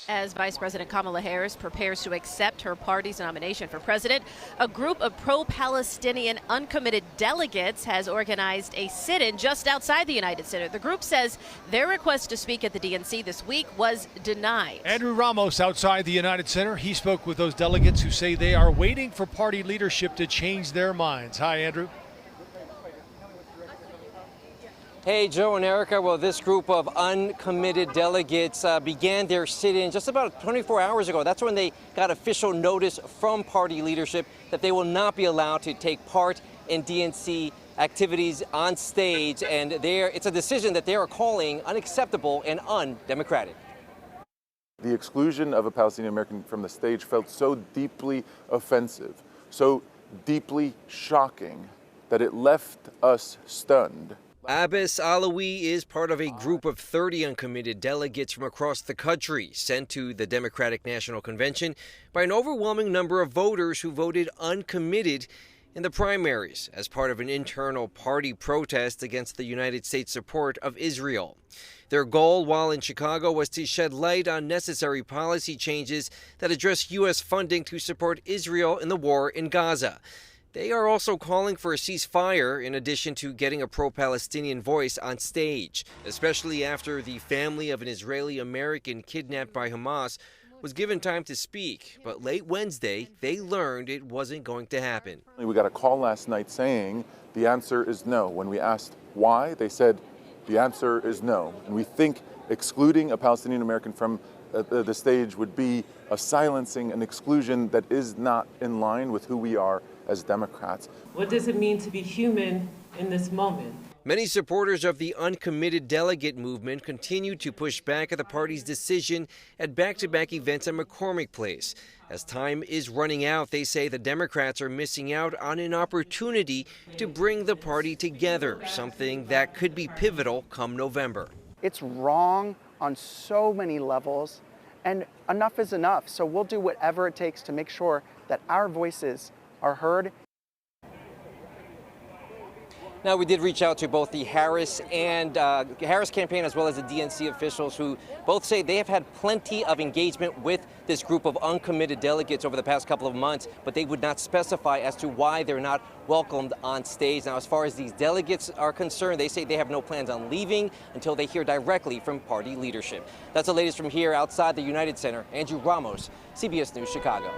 As Vice President Kamala Harris prepares to accept her party's nomination for president, a group of pro-Palestinian uncommitted delegates has organized a sit-in just outside the United Center. The group says their request to speak at the DNC this week was denied. Andrew Ramos outside the United Center. He spoke with those delegates who say they are waiting for party leadership to change their minds. Hi, Andrew. Hey, Joe and Erica. Well, this group of uncommitted delegates began their sit-in just about 24 hours ago. That's when they got official notice from party leadership that they will not be allowed to take part in DNC activities on stage. And it's a decision that they are calling unacceptable and undemocratic. The exclusion of a Palestinian American from the stage felt so deeply offensive, so deeply shocking, that it left us stunned. Abbas Alawi is part of a group of 30 uncommitted delegates from across the country sent to the Democratic National Convention by an overwhelming number of voters who voted uncommitted in the primaries as part of an internal party protest against the United States support of Israel. Their goal while in Chicago was to shed light on necessary policy changes that address U.S. funding to support Israel in the war in Gaza. They are also calling for a ceasefire in addition to getting a pro-Palestinian voice on stage, especially after the family of an Israeli American kidnapped by Hamas was given time to speak. But late Wednesday, they learned it wasn't going to happen. We got a call last night saying the answer is no. When we asked why, they said the answer is no. And we think excluding a Palestinian American from the stage would be a silencing, an exclusion that is not in line with who we are as Democrats. What does it mean to be human in this moment? Many supporters of the uncommitted delegate movement continue to push back at the party's decision at back-to-back events at McCormick Place. As time is running out, they say the Democrats are missing out on an opportunity to bring the party together, something that could be pivotal come November. It's wrong on so many levels, and enough is enough. So we'll do whatever it takes to make sure that our voices are heard. Now, we did reach out to both the Harris campaign as well as the DNC officials, who both say they have had plenty of engagement with this group of uncommitted delegates over the past couple of months, but they would not specify as to why they're not welcomed on stage. Now, as far as these delegates are concerned, they say they have no plans on leaving until they hear directly from party leadership. That's the latest from here outside the United Center. Andrew Ramos, CBS News, Chicago.